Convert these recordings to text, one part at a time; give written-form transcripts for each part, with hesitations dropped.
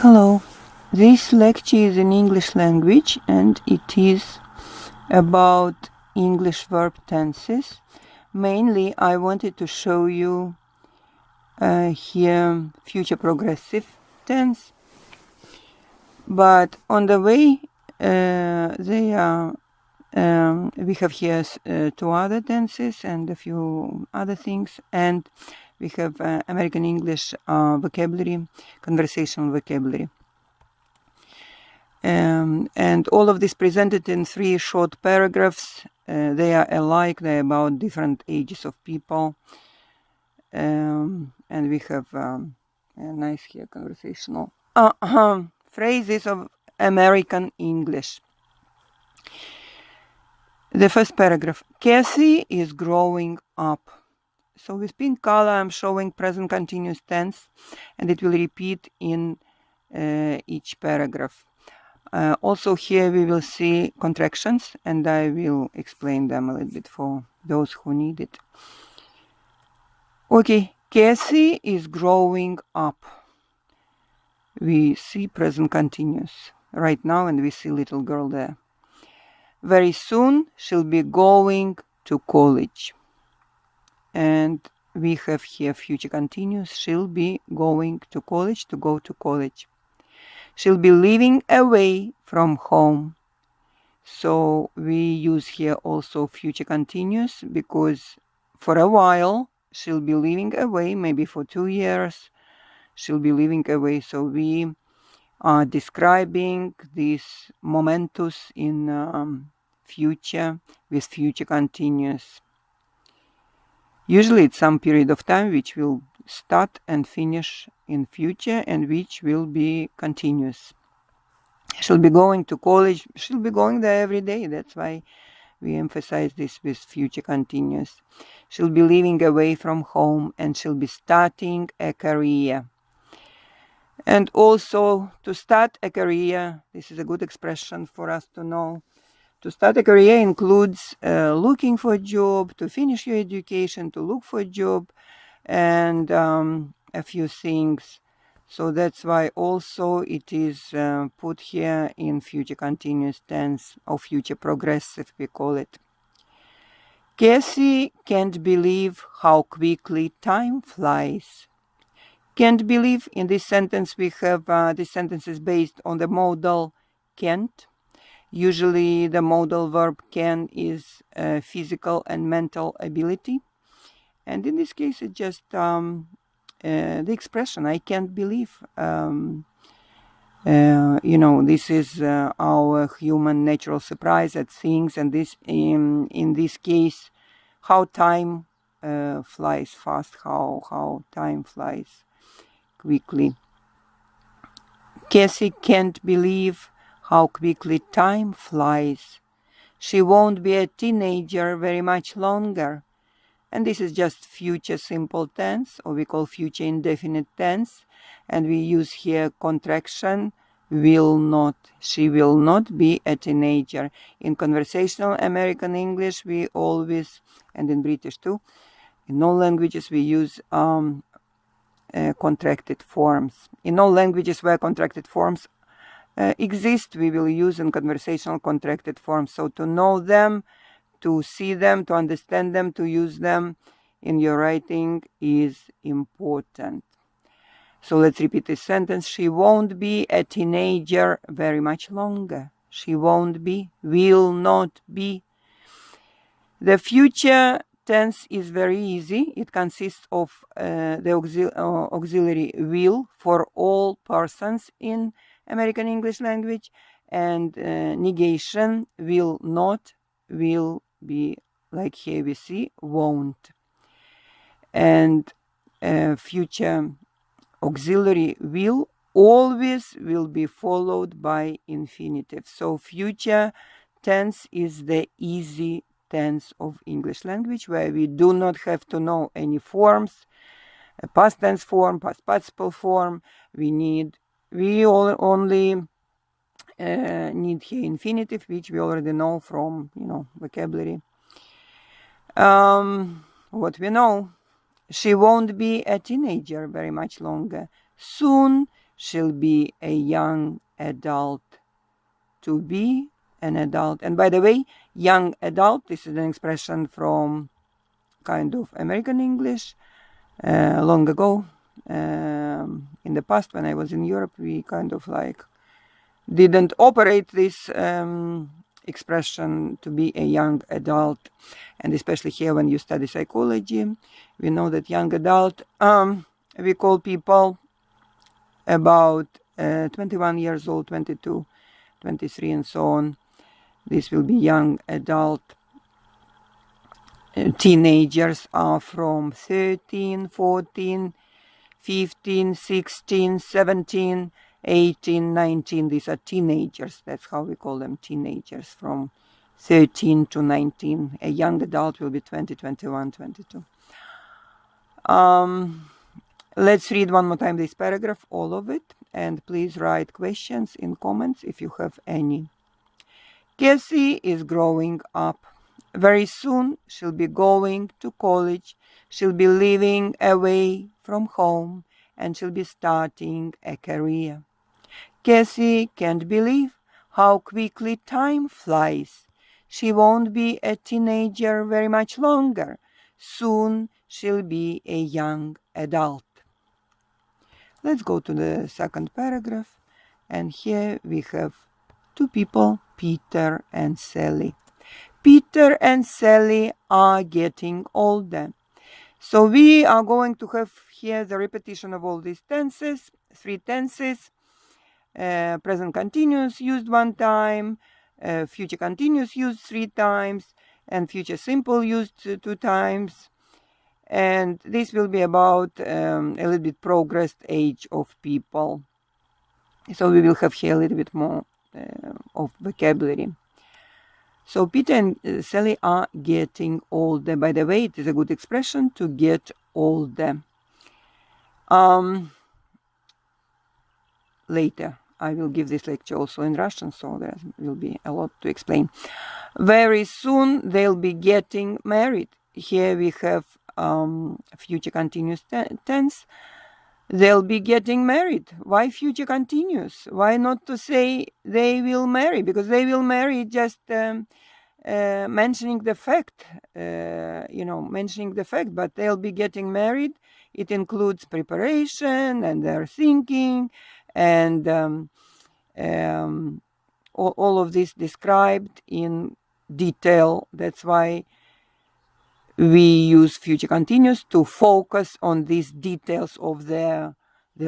Hello, this lecture is in English language and it is about English verb tenses. Mainly I wanted to show you here future progressive tense, but on the way we have here two other tenses and a few other things, and we have American English vocabulary, conversational vocabulary. And all of this presented in 3 short paragraphs. They are alike, they're about different ages of people. And we have a nice here conversational phrases of American English. The first paragraph, Cassie is growing up. So with pink color I'm showing present continuous tense, and it will repeat in each paragraph. Also here we will see contractions, and I will explain them a little bit for those who need it. Okay, Cassie is growing up. We see present continuous right now, and we see little girl there. Very soon she'll be going to college. And we have here future continuous. She'll be going to college, to go to college. She'll be living away from home. So we use here also future continuous, because for a while she'll be living away, maybe for 2 years she'll be living away. So we are describing this momentous in future with future continuous. Usually it's some period of time which will start and finish in future and which will be continuous. She'll be going to college, she'll be going there every day. That's why we emphasize this with future continuous. She'll be living away from home and she'll be starting a career. And also, to start a career, this is a good expression for us to know. To start a career includes looking for a job, to finish your education, to look for a job, and a few things. So that's why also it is put here in future continuous tense, or future progressive we call it. Cassie can't believe how quickly time flies. Can't believe, in this sentence we have, this sentence is based on the modal can't. Usually the modal verb can is physical and mental ability. And in this case, it's just the expression, I can't believe. This is our human natural surprise at things. And this, in this case, how time flies fast, how time flies quickly. Cassie can't believe how quickly time flies. She won't be a teenager very much longer. And this is just future simple tense, or we call future indefinite tense. And we use here contraction, will not. She will not be a teenager. In conversational American English, we always, and in British too, in all languages we use contracted forms. In all languages where contracted forms exist, we will use in conversational contracted forms. So to know them, to see them, to understand them, to use them in your writing is important. So let's repeat this sentence. She won't be a teenager very much longer. She won't be, will not be. The future tense is very easy. It consists of the auxiliary will for all persons in American English language, and negation, will not, will be, like here we see, won't. And future auxiliary will always will be followed by infinitive. So future tense is the easy tense of English language, where we do not have to know any forms, a past tense form, past participle form. We only need here infinitive, which we already know from, vocabulary. What we know, she won't be a teenager very much longer. Soon shall be a young adult. To be an adult. And by the way, young adult, this is an expression from kind of American English long ago. In the past, when I was in Europe, we kind of like didn't operate this expression to be a young adult. And especially here when you study psychology, we know that young adult, we call people about 21 years old, 22, 23 and so on. This will be young adult. Teenagers are from 13, 14, 15, 16, 17, 18, 19. These are teenagers. That's how we call them, teenagers, from 13 to 19. A young adult will be 20, 21, 22. Let's read one more time this paragraph, all of it, and please write questions in comments if you have any. Cassie is growing up. Very soon she'll be going to college. She'll be living away from home and she'll be starting a career. Cassie can't believe how quickly time flies. She won't be a teenager very much longer. Soon she'll be a young adult. Let's go to the second paragraph. And here we have two people, Peter and Sally. Peter and Sally are getting older. So we are going to have here the repetition of all these tenses, three tenses. Present continuous used one time, future continuous used three times, and future simple used two times. And this will be about a little bit progressed age of people. So we will have here a little bit more of vocabulary. So Peter and Sally are getting older. By the way, it is a good expression to get older. Later, I will give this lecture also in Russian, so there will be a lot to explain. Very soon they'll be getting married. Here we have future continuous tense. They'll be getting married. Why future continuous? Why not to say they will marry? Because they will marry just mentioning the fact, mentioning the fact, but they'll be getting married. It includes preparation and their thinking and all of this described in detail. That's why we use future continuous to focus on these details of they'll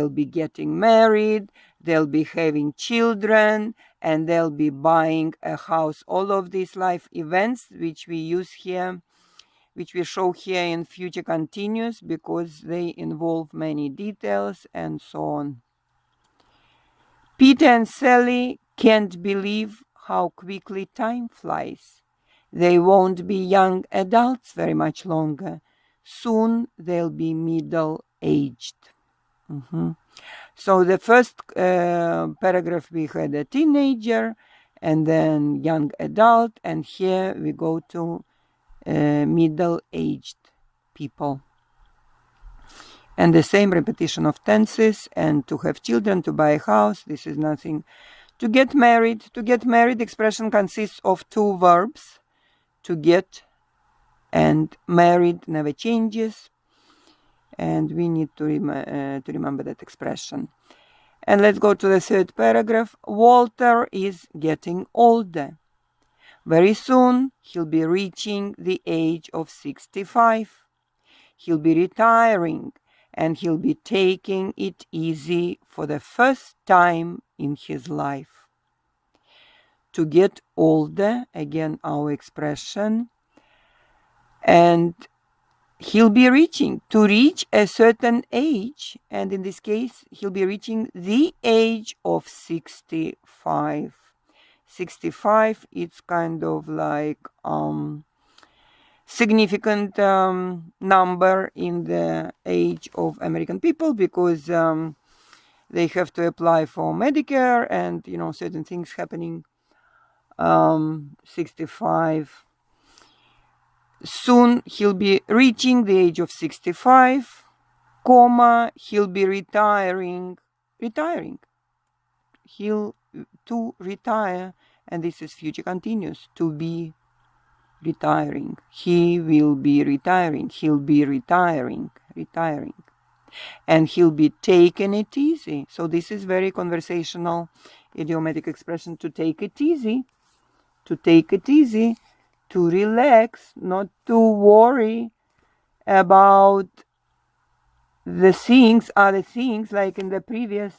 be getting married, they'll be having children, and they'll be buying a house. All of these life events which we use here, which we show here in future continuous because they involve many details and so on. Peter and Sally can't believe how quickly time flies. They won't be young adults very much longer. Soon they'll be middle-aged. So the first paragraph we had a teenager and then young adult, and here we go to middle-aged people. And the same repetition of tenses, and to have children, to buy a house, this is nothing. To get married expression consists of two verbs. To get and married never changes, and we need to remember that expression. And let's go to the third paragraph. Walter is getting older. Very soon he'll be reaching the age of 65. He'll be retiring and he'll be taking it easy for the first time in his life. To get older, again our expression, and he'll be to reach a certain age, and in this case he'll be reaching the age of 65. 65, it's kind of like significant number in the age of American people because they have to apply for Medicare and certain things happening. 65. Soon he'll be reaching the age of 65, he'll be retiring retiring. To retire, and this is future continuous, to be retiring. He will be retiring. He'll be retiring. And he'll be taking it easy. So this is very conversational idiomatic expression, to take it easy. To take it easy, to relax, not to worry about the things, other things, like in the previous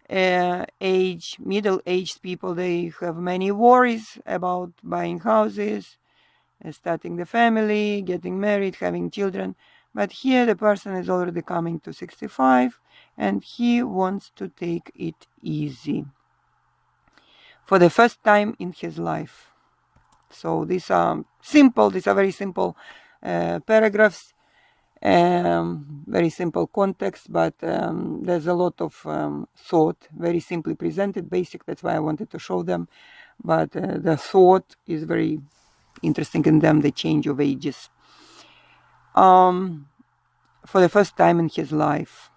middle-aged people, they have many worries about buying houses, starting the family, getting married, having children. But here the person is already coming to 65 and he wants to take it easy for the first time in his life. So these are very simple paragraphs, very simple context, but there's a lot of thought, very simply presented, basic. That's why I wanted to show them. But the thought is very interesting in them, the change of ages. For the first time in his life,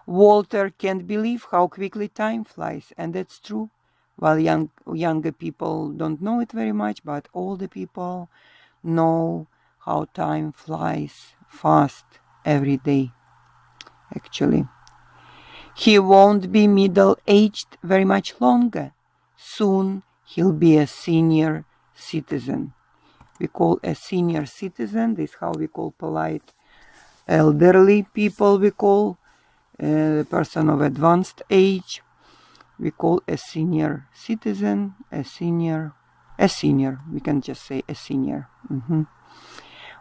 Walter can't believe how quickly time flies, and that's true. While younger people don't know it very much, but older people know how time flies fast every day, actually. He won't be middle-aged very much longer. Soon he'll be a senior citizen. We call a senior citizen, this is how we call polite elderly people, we call the person of advanced age. We call a senior citizen, a senior, we can just say a senior.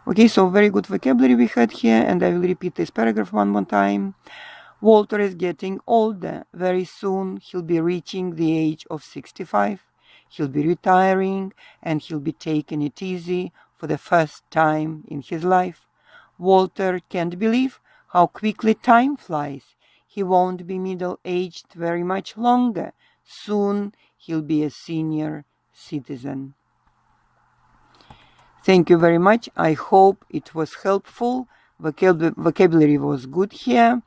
Okay, so very good vocabulary we had here, and I will repeat this paragraph one more time. Walter is getting older. Very soon he'll be reaching the age of 65. He'll be retiring, and he'll be taking it easy for the first time in his life. Walter can't believe how quickly time flies. He won't be middle-aged very much longer. Soon he'll be a senior citizen. Thank you very much. I hope it was helpful. Vocabulary was good here.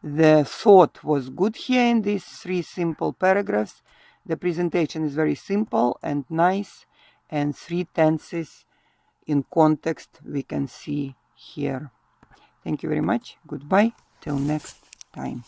The thought was good here in these 3 simple paragraphs. The presentation is very simple and nice, and 3 tenses in context we can see here. Thank you very much. Goodbye. Till next time.